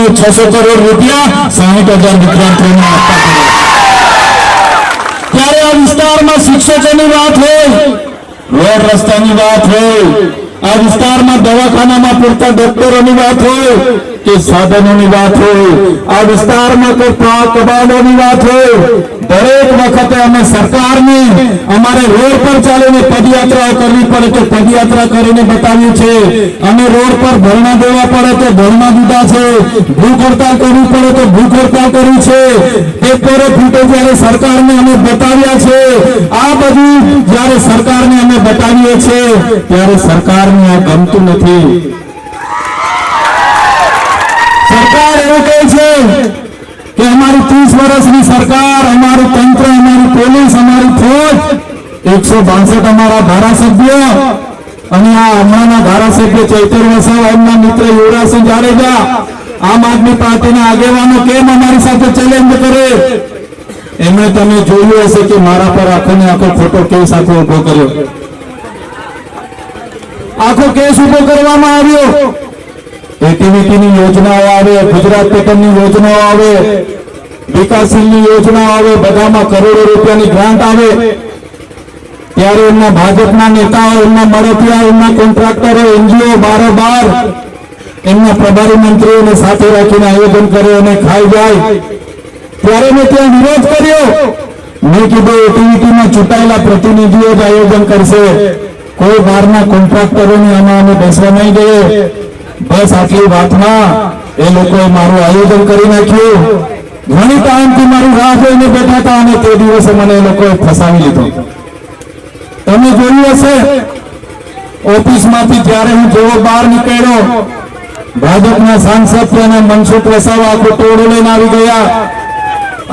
ने 600 करोड़ रुपया 60,000 विद्यार्थियों आपता त्यारे आ विस्तार में शिक्षकों की बात हो, रोड रस्ता की बात हो, आ विस्तार में दवाखाना में पूरता डॉक्टरों की बात हो कि साधनों की बात हो, आ विस्तार में कोई कबाड़ों की बात हो, दरेक वखते अमे सरकार ने अमारे रोड पर चालीने पदयात्राओं करवी पड़े तो पदयात्रा करीने बताव्युं छे, अमे रोड पर धरना देवा पड़े तो धरना दीधा छे, भूख हड़ताल करवी पड़े तो भूख हड़ताल करी छे, पेपरो फूटे त्यारे सरकार ने अमे बताव्या छे। आ बधुं ज्यारे सरकार ने अमे बतावीए छे त्यारे सरकार ने आ गमतुं नथी। सरकार एवुं कहे छे कि हमारी 30 वर्षनी सरकार, हमारू तंत्र, हमारी पोलीस, हमारी फौज 162 अमारा धारासभ्य અને આ હમણાંના ધારાસભ્ય ચૈતર વસાવા એમના મિત્ર યુવરાજસિંહ જાડેજા આમ આદમી પાર્ટીના આગેવાનો કેમ અમારી સાથે ચેલેન્જ કરે? એમણે તમે જોયું હશે કે મારા પર આખો ને આખો ખોટો કેસ આખો ઉભો કર્યો, આખો કેસ ઉભો કરવામાં આવ્યો। એટીવીટીની યોજનાઓ આવે, ગુજરાત પેટર્નની યોજનાઓ આવે, વિકાસશીલની યોજનાઓ આવે, બધામાં કરોડો રૂપિયાની ગ્રાન્ટ આવે, ત્યારે એમના ભાજપના નેતાઓ, એમના મળતિયા, એમના કોન્ટ્રાક્ટરો, એનજીઓ બારોબાર એમના પ્રભારી મંત્રીઓને સાથે રાખીને આયોજન કરે અને ખાઈ જાય। ત્યારે મેં ત્યાં વિરોધ કર્યો। મેં કીધું એટીવીટીમાં ચૂંટાયેલા પ્રતિનિધિઓ જ આયોજન કરશે, કોઈ બહારના કોન્ટ્રાક્ટરોને આમાં અમે બેસવા નહીં દઈએ। बस आटली वातमां ए लोकोए मारुं आयोजन करी नाख्युं। घणी टाइमथी मारी राह जोईने बैठा हता अने ते दिवसे मने ए लोकोए फसावी लीधो। तमे जोयुं हशे ऑफिसमांथी ज्यारे हुं जेवो बहार निकळ्यो, भाजपना सांसद अने मनसुख वसावा आखुं टोळुं लईने आवी गया।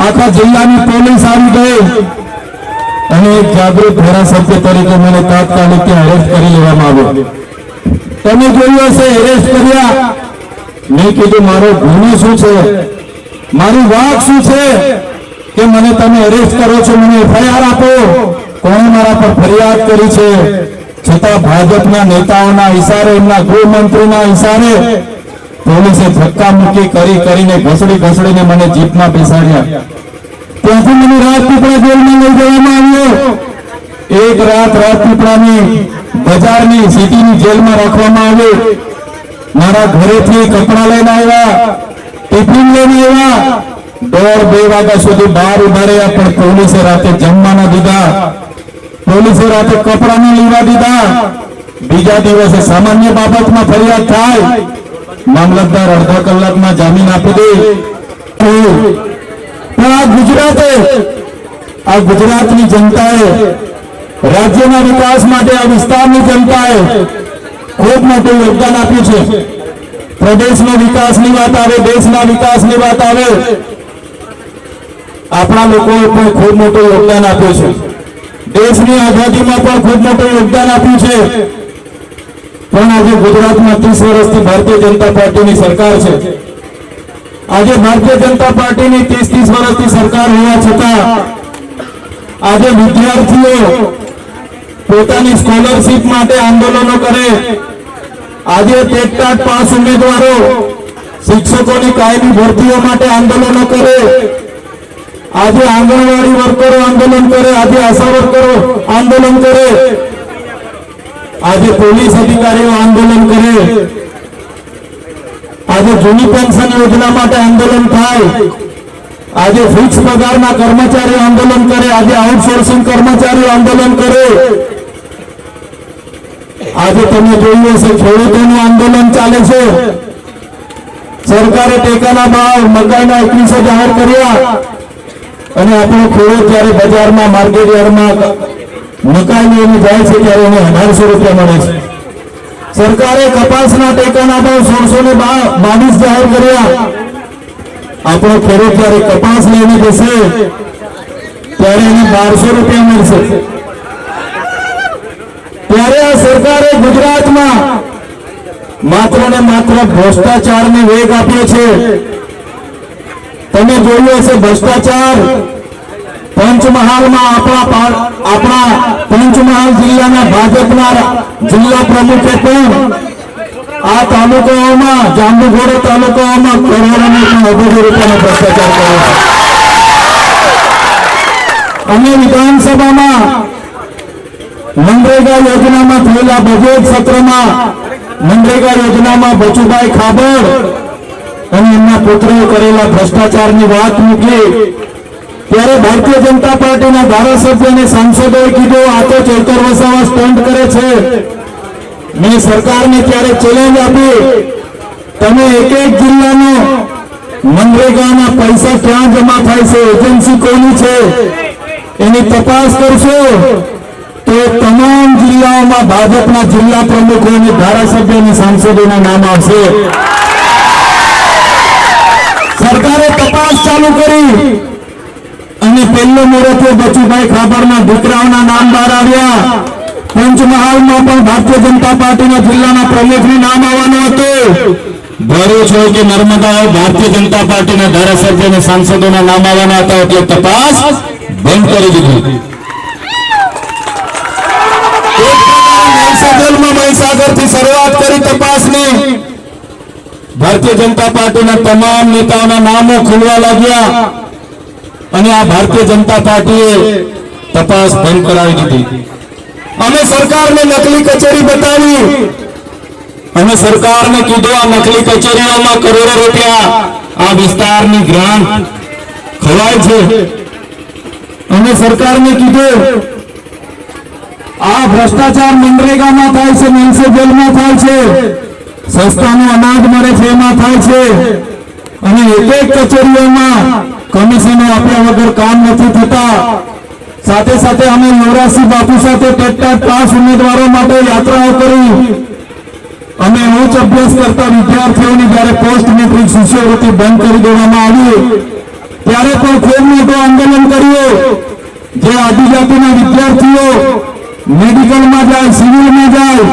आखा जिल्लानी पोलीस आवी गई अने एक जागृत धारासभ्य तरीके मने तात्कालिक त्यां अरेस्ट करी लेवामां आव्यो। તમે જોયું હશે એરેસ્ટ કર્યા। મેં કીધું મારો ગુનો શું છે, મારી વાત શું છે કે મને તમે અરેસ્ટ કરો છો, મને એફઆઈઆર આપો, કોણે મારા પર ફરિયાદ કરી છે? છતાં ભાજપના નેતાઓના ઇશારે, એમના ગૃહમંત્રીના ઇશારે પોલીસે ધક્કા મુક્કી કરીને ઘસડીને મને જીપમાં બેસાડ્યા। ત્યાંથી મને રાજપીપળા જેલમાં લઈ જવામાં આવ્યો। एक रात રાજપીપળાની બજારની સિટીની જેલમાં રાખવામાં આવ્યો। મારા ઘરેથી કપડા લઈને આવ્યા, ટિફિન લઈને આવ્યા। 1:30-2 વાગ્યા સુધી બહાર ઉભા રહ્યા, પણ પોલીસે રાતે જમવા ન દીધા, પોલીસે રાતે કપડા ન લેવા દીધા। બીજા દિવસે સામાન્ય બાબતમાં ફરિયાદ થાય, મામલતદાર અડધા કલાકમાં જામીન આપી દે। પણ આ ગુજરાતની જનતાએ, राज्यना विकास माटे आ विस्तारनी जनताए खूब मोटुं योगदान आप्युं छे। प्रदेशना विकासनी वात आवे, देशना विकासनी वात आवे, आपणा लोकोए पण खूब मोटुं योगदान आप्युं छे। देशनी आजादीमां पण खूब मोटुं योगदान आप्युं छे। पण आजे गुजरातमां 30 वर्षथी भारतीय जनता पार्टीनी सरकार छे। आजे भारतीय जनता पार्टीनी 30 वर्षथी सरकार होवा छतां आजे विद्यार्थीओ પોતાની સ્કોલરશીપ માટે આંદોલનો કરે, આજે ટેટ પાસ ઉમેદવારો શિક્ષકોની કાયમી ભરતીઓ માટે આંદોલનો કરે, આજે આંગણવાડી વર્કરો આંદોલન કરે, આજે આશા વર્કરો આંદોલન કરે, આજે પોલીસ અધિકારીઓ આંદોલન કરે, આજે જૂની પેન્શન યોજના માટે આંદોલન થાય, આજે ફિક્સ પગારના કર્મચારીઓ આંદોલન કરે, આજે આઉટસોર્સિંગ કર્મચારીઓ આંદોલન કરે। આજે તમે જોયું હશે ખેડૂતોનું આંદોલન ચાલે છે। સરકારે ટેકાના ભાવ મકાઈના 2100 જાહેર કર્યા અને આપણો ખેડૂત જ્યારે બજારમાં માર્કેટ યાર્ડમાં મકાઈ લઈને જાય છે ત્યારે એને 1800 રૂપિયા મળે છે। સરકારે કપાસના ટેકાના ભાવ 1622 જાહેર કર્યા। આપણો ખેડૂત જ્યારે કપાસ લઈને જશે ત્યારે એને 1200 રૂપિયા મળશે। ત્યારે આ સરકારે ગુજરાતમાં માત્ર ને માત્ર ભ્રષ્ટાચારને વેગ આપ્યો છે। તમે જોયું હશે ભ્રષ્ટાચાર પંચમહાલમાં આપણા પંચમહાલ જિલ્લાના ભાજપના જિલ્લા પ્રમુખે પણ આ તાલુકાઓમાં જાંબુઘોડા તાલુકાઓમાં કરોડોનો પણ અબજો રૂપિયાનો ભ્રષ્ટાચાર કર્યો છે. અમે વિધાનસભામાં મનરેગા યોજનામાં થયેલા બજેટ સત્રમાં મનરેગા યોજનામાં બચુભાઈ ખાબડ અને એમના પુત્રોએ કરેલા ભ્રષ્ટાચારની વાત મૂકી ત્યારે ભારતીય જનતા પાર્ટીના ધારાસભ્ય અને સાંસદોએ કીધું આ તો ચેતર વસાવા સ્ટન્ટ કરે છે. મેં સરકારને ત્યારે ચેલેન્જ આપી, તમે એક એક જિલ્લાનો મનરેગાના પૈસા ક્યાં જમા થાય છે, એજન્સી કોની છે, એની તપાસ કરશો તો તમામ જિલ્લાઓમાં ભાજપના જિલ્લા પ્રમુખો અને ધારાસભ્ય અને સાંસદોના નામ આવશે. સરકારે તપાસ ચાલુ કરી અને પહેલો મુહૂર્તે બચુભાઈ ખાબડના દીકરાઓના નામ બહાર આવ્યા. પંચમહાલમાં પણ ભારતીય જનતા પાર્ટીના જિલ્લાના પ્રમુખનું નામ આવવાનું હતું. ભરૂચ હોય કે નર્મદા હોય, ભારતીય જનતા પાર્ટીના ધારાસભ્ય અને સાંસદોના નામ આવવાના હતા, એટલે તપાસ બંધ કરી દીધી. મહીસાગરથી શરૂઆત કરી તપાસની. ભારતીય જનતા પાર્ટીના તમામ નેતાઓના નામો ખુલવા લાગ્યા અને આ ભારતીય જનતા પાર્ટીએ તપાસ બંધ કરાવી દીધી. અમે સરકારને નકલી કચેરી બતાવી. અમે સરકારને કીધું આ નકલી કચેરીઓમાં કરોડો રૂપિયા આ વિસ્તારની ગ્રાન્ટ ખવાય છે. અમે સરકારને કીધું આ ભ્રષ્ટાચાર મનરેગામાં થાય છે, મ્યુનિસિપલમાં થાય છે, સસ્તાનું અનાજ મળે છે એમાં થાય છે અને એક એક કચેરીઓમાં કમિશનો આપ્યા વગર કામ નથી થતા. સાથે સાથે અમે મોરારસી બાપુ સાથે ટેટ પાસ ઉમેદવારો માટે યાત્રાઓ કરી. અમે ઉચ્ચ અભ્યાસ કરતા વિદ્યાર્થીઓની જયારે પોસ્ટ મેટ્રિક શિષ્યવૃત્તિ બંધ કરી દેવામાં આવી ત્યારે પણ ખૂબ મોટું આંદોલન કર્યું. જે આદિજાતિના વિદ્યાર્થીઓ મેડિકલમાં જાય, સિવિલમાં જાય,